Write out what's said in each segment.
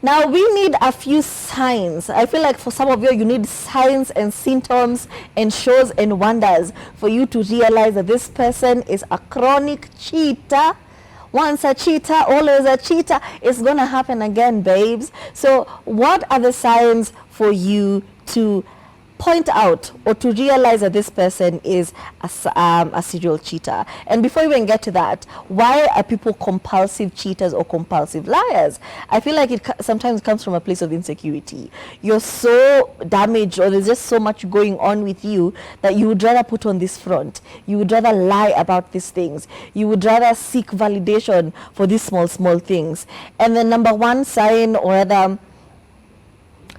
Now, we need a few signs. I feel like for some of you, you need signs and symptoms and shows and wonders for you to realize that this person is a chronic cheater. Once a cheater, always a cheater. It's going to happen again, babes. So what are the signs for you to point out or to realize that this person is a serial cheater? And before we even get to that, why are people compulsive cheaters or compulsive liars? I feel like it sometimes comes from a place of insecurity. You're so damaged, or there's just so much going on with you, that you would rather put on this front. You would rather lie about these things. You would rather seek validation for these small things. And the number one sign, or rather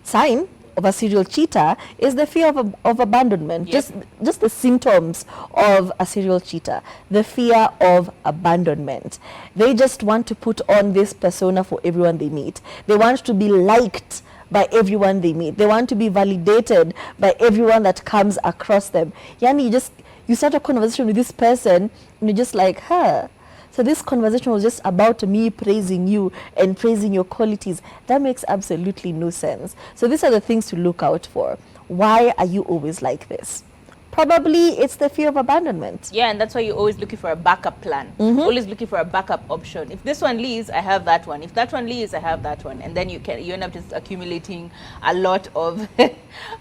sign, of a serial cheater is the fear of abandonment. Yep. Just the symptoms of a serial cheater, the fear of abandonment. They just want to put on this persona for everyone they meet. They want to be liked by everyone they meet. They want to be validated by everyone that comes across them. Yani, you start a conversation with this person and you're just like, huh. So this conversation was just about me praising you and praising your qualities. That makes absolutely no sense. So these are the things to look out for. Why are you always like this? Probably it's the fear of abandonment. Yeah, and that's why you're always looking for a backup plan. Always looking for a backup option. If this one leaves, I have that one. If that one leaves, I have that one. And then you end up just accumulating a lot of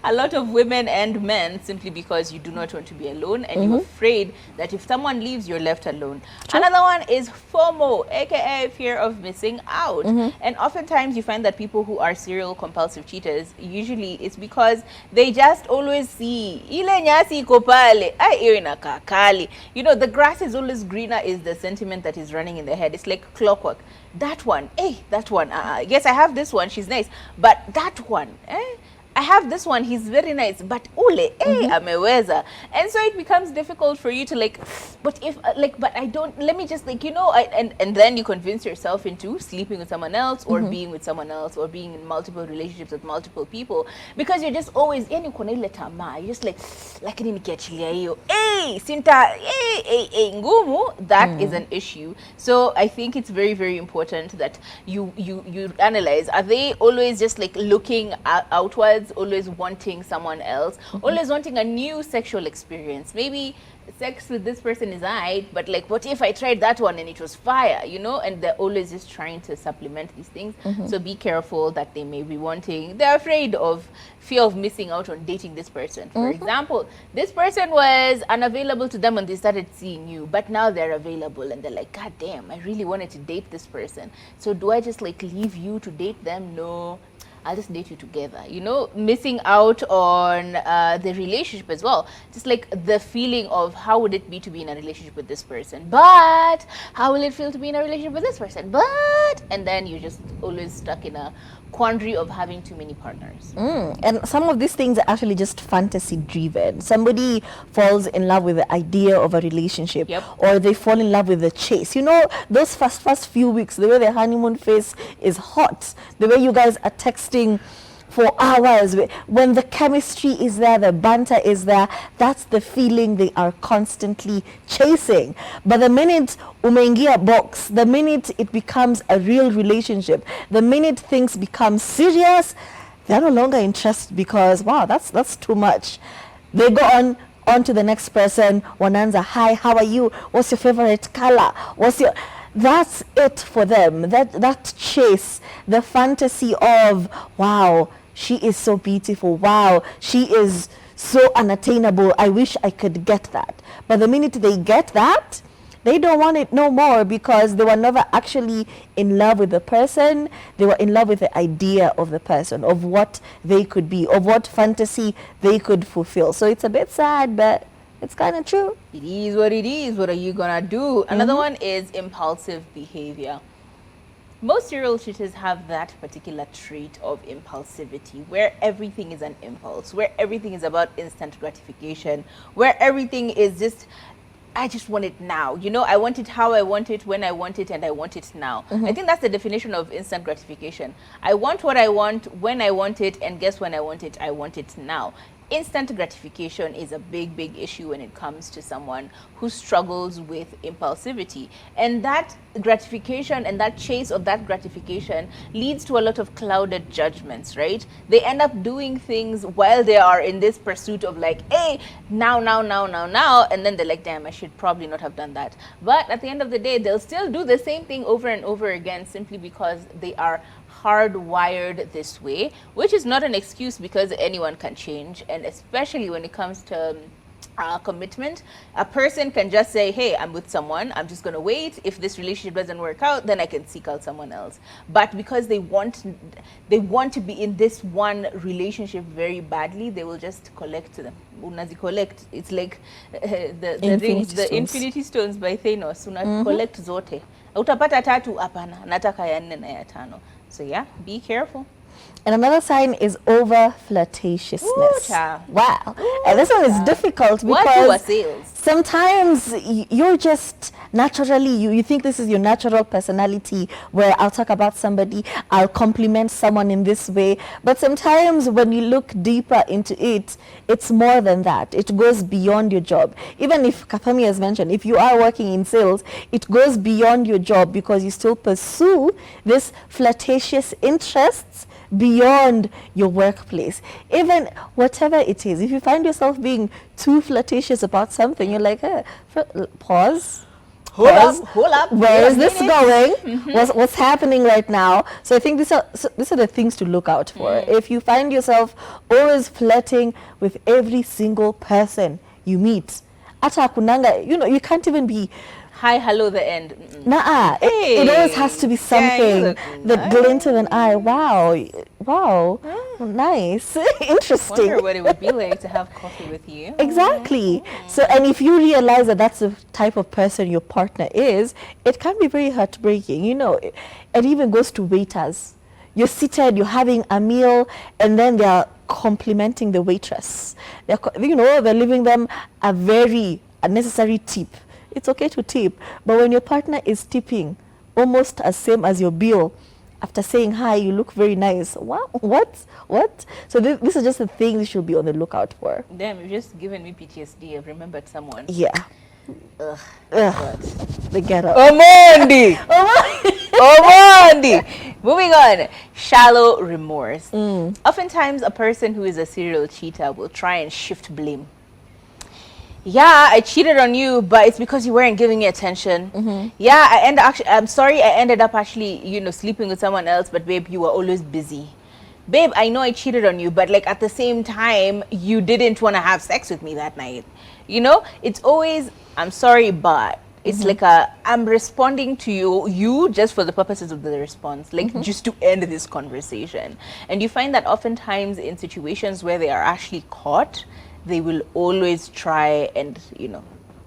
a lot of women and men, simply because you do not want to be alone, and you're afraid that if someone leaves, you're left alone. True. Another one is FOMO, aka fear of missing out. And oftentimes you find that people who are serial compulsive cheaters, usually it's because they just always see ile nyasi iko pale, hiyo inakaa kali. You know, the grass is always greener is the sentiment that is running in their head. It's like clockwork. That one, that one, yes, I have this one, she's nice, but that one, I have this one, he's very nice, but ule, ameweza. And so it becomes difficult for you to like, but if, but I don't, let me just like, you know, and then you convince yourself into sleeping with someone else, or being with someone else, or being in multiple relationships with multiple people, because you're just always, yani kuna ile tamaa, you're just like, lakini nikiachilia hiyo, sinta, ngumu, that is an issue. So I think it's very, very important that you analyze, are they always just like looking outwards, always wanting someone else, always wanting a new sexual experience? Maybe sex with this person is alright, but like, what if I tried that one and it was fire, you know? And they're always just trying to supplement these things. So be careful that they may be wanting, they're afraid of fear of missing out on dating this person. For example, this person was unavailable to them when they started seeing you, but now they're available, and they're like, God damn, I really wanted to date this person. So do I just like leave you to date them? No, I'll just date you together, you know, missing out on the relationship as well. Just like the feeling of how would it be to be in a relationship with this person, but how will it feel to be in a relationship with this person, but, and then you're just always stuck in a quandary of having too many partners. And some of these things are actually just fantasy driven. Somebody falls in love with the idea of a relationship, or they fall in love with the chase. You know, those first few weeks, the way the honeymoon phase is hot, the way you guys are texting for hours, when the chemistry is there, the banter is there, that's the feeling they are constantly chasing. But the minute umeingia box, the minute it becomes a real relationship, the minute things become serious, they're no longer interested, because wow, that's too much. They go on to the next person. Wananza, hi, how are you? What's your favorite color? That's it for them. That chase, the fantasy of, wow, she is so beautiful. Wow, she is so unattainable. I wish I could get that. But the minute they get that, they don't want it no more, because they were never actually in love with the person. They were in love with the idea of the person, of what they could be, of what fantasy they could fulfill. So it's a bit sad, but it's kind of true. It is what it is. What are you gonna do? Another one is impulsive behavior. Most serial cheaters have that particular trait of impulsivity, where everything is an impulse, where everything is about instant gratification, where everything is just, I just want it now. You know, I want it how I want it, when I want it, and I want it now. I think that's the definition of instant gratification. I want what I want, when I want it, and guess when I want it now. instant gratification is a big issue when it comes to someone who struggles with impulsivity. And that gratification and that chase of that gratification leads to a lot of clouded judgments, right? They end up doing things while they are in this pursuit of like, hey, now, and then they're like, damn, I should probably not have done that. But at the end of the day, they'll still do the same thing over and over again simply because they are hardwired this way, which is not an excuse because anyone can change. And especially when it comes to commitment, a person can just say, hey, I'm with someone, I'm just going to wait. If this relationship doesn't work out, then I can seek out someone else. But because they want to be in this one relationship very badly, they will just collect them. Unazi collect. It's like the Infinity Stones by Thanos. Collect zote. Utapata tatu hapana, nataka ya 4 na ya 5. So yeah, be careful. And another sign is over flirtatiousness. Ooh, wow. And this one is difficult because sometimes you're just naturally, you think this is your natural personality where I'll talk about somebody, I'll compliment someone in this way. But sometimes when you look deeper into it, it's more than that. It goes beyond your job. Even if Kathami has mentioned, if you are working in sales, it goes beyond your job because you still pursue this flirtatious interests beyond your workplace. Even whatever it is, if you find yourself being too flirtatious about something, you're like, hey, pause. Hold up. Where is this going? What's happening right now? So I think these are the things to look out for. If you find yourself always flirting with every single person you meet, ata kunanga, you can't even be hi, hello, the end. Nah, it always has to be something that glints of an eye. Wow, nice, interesting. Wonder what it would be like to have coffee with you. Exactly. So, and if you realize that that's the type of person your partner is, it can be very heartbreaking. It even goes to waiters. You're seated, you're having a meal, and then they are complimenting the waitress. They're leaving them a very unnecessary tip. It's okay to tip, but when your partner is tipping almost as same as your bill, after saying hi, you look very nice. Wow, what? So this is just a thing you should be on the lookout for. Damn, you've just given me PTSD. I've remembered someone. Yeah. Ugh. The get up. Omondi! Moving on. Shallow remorse. Oftentimes, a person who is a serial cheater will try and shift blame. Yeah, I cheated on you, but it's because you weren't giving me attention. Yeah, I'm sorry I ended up actually, sleeping with someone else, but babe, you were always busy. Babe, I know I cheated on you, but like at the same time, you didn't want to have sex with me that night. It's always, I'm sorry, but it's like I'm responding to you just for the purposes of the response, like just to end this conversation. And you find that oftentimes in situations where they are actually caught, they will always try and,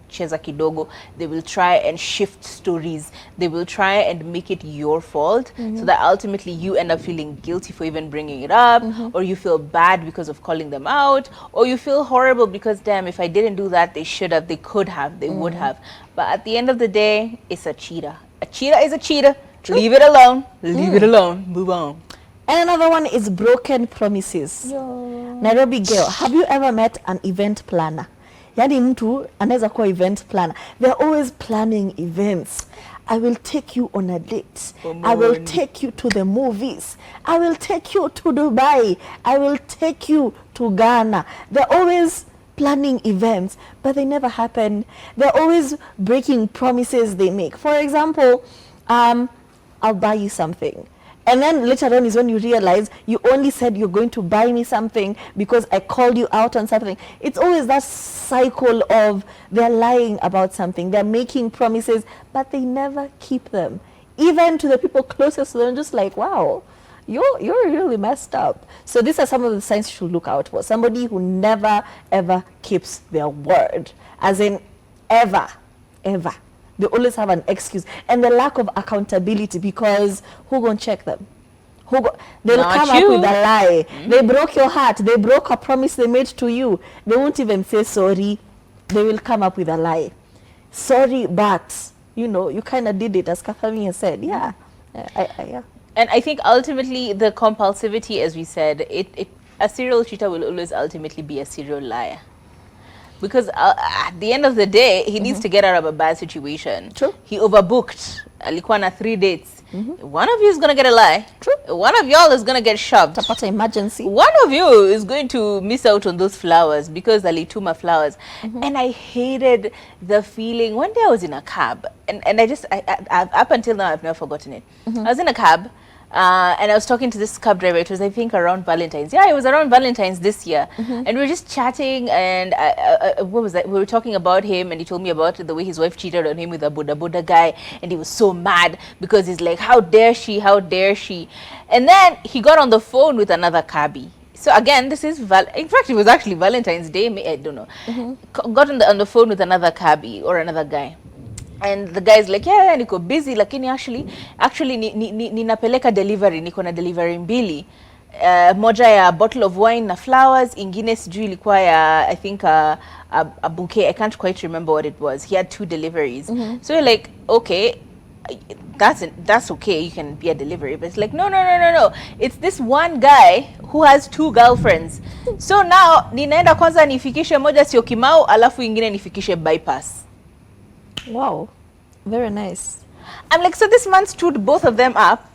cheza kidogo. They will try and shift stories. They will try and make it your fault so that ultimately you end up feeling guilty for even bringing it up, or you feel bad because of calling them out, or you feel horrible because, damn, if I didn't do that, they should have, they could have, they would have. But at the end of the day, it's a cheater. A cheater is a cheater. True. Leave it alone. Leave it alone. Move on. And another one is broken promises. Nairobi girl, have you ever met an event planner? Yani mtu anaweza kuwa event planner. They're always planning events. I will take you on a date. I will take you to the movies. I will take you to Dubai. I will take you to Ghana. They're always planning events, but they never happen. They're always breaking promises they make. For example, I'll buy you something. And then later on is when you realize you only said you're going to buy me something because I called you out on something. It's always that cycle of they're lying about something. They're making promises, but they never keep them. Even to the people closest to them, just like, wow, you're really messed up. So these are some of the signs you should look out for. Somebody who never, ever keeps their word. As in, ever. They always have an excuse. And the lack of accountability, because who gonna check them? They'll come up with a lie. They broke your heart. They broke a promise they made to you. They won't even say sorry. They will come up with a lie. Sorry, but, you kind of did it, as Kathami has said. Yeah. And I think ultimately the compulsivity, as we said, it a serial cheater will always ultimately be a serial liar. Because at the end of the day, he needs to get out of a bad situation. True. He overbooked. Alikuwa na 3 dates. One of you is going to get a lie. True. One of y'all is going to get shoved. Tapata emergency. One of you is going to miss out on those flowers because alituma flowers. And I hated the feeling. One day I was in a cab and I up until now I've never forgotten it. I was in a cab and I was talking to this cab driver. It was, I think, around Valentine's. Yeah, it was around Valentine's this year. And we were just chatting and what was that? We were talking about him and he told me about the way his wife cheated on him with a Buddha guy. And he was so mad because he's like, how dare she? How dare she? And then he got on the phone with another cabbie. So again, this is, in fact, it was actually Valentine's Day. I don't know. Got on the phone with another cabbie or another guy. And the guy's like, yeah, niko busy, lakini actually ninapeleka delivery, niko na delivery mbili. Moja ya bottle of wine na flowers, ingine sijui ilikuwa ya, I think a bouquet. I can't quite remember what it was. He had 2 deliveries. So you're like, okay, that's okay, you can be a delivery. But it's like, no. It's this one guy who has 2 girlfriends. So now, ninaenda kwanza nifikishe moja Syokimau, alafu ingine nifikishe bypass. Wow, very nice. I'm like, so this man stood both of them up,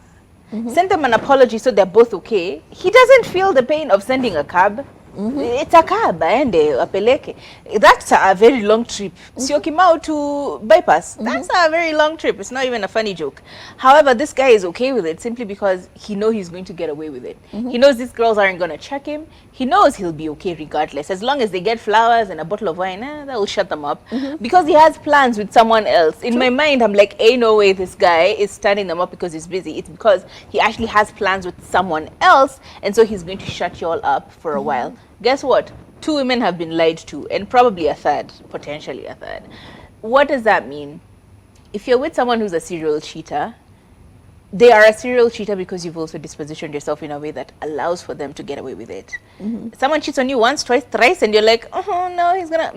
sent them an apology so they're both okay. He doesn't feel the pain of sending a cab. It's a cab, aende apeleke. That's a very long trip. Syokimau to bypass. That's a very long trip. It's not even a funny joke. However, this guy is okay with it simply because he knows he's going to get away with it. He knows these girls aren't going to check him. He knows he'll be okay regardless. As long as they get flowers and a bottle of wine, that will shut them up. Because he has plans with someone else. In my mind, I'm like, ain't no way this guy is standing them up because he's busy. It's because he actually has plans with someone else. And so he's going to shut you all up for a while. Guess what? 2 women have been lied to, and probably a third, potentially a third. What does that mean? If you're with someone who's a serial cheater, they are a serial cheater because you've also dispositioned yourself in a way that allows for them to get away with it. Someone cheats on you once, twice, thrice, and you're like, oh no, he's gonna...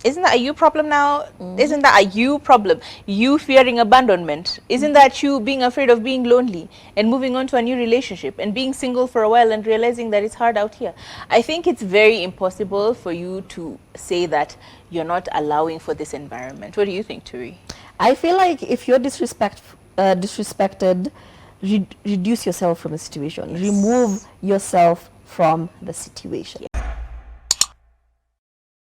Isn't that a you problem now? Isn't that a you problem? You fearing abandonment? Isn't that you being afraid of being lonely and moving on to a new relationship and being single for a while and realizing that it's hard out here? I think it's very impossible for you to say that you're not allowing for this environment. What do you think, Turi? I feel like if you're disrespected, reduce yourself from the situation. Remove yourself from the situation.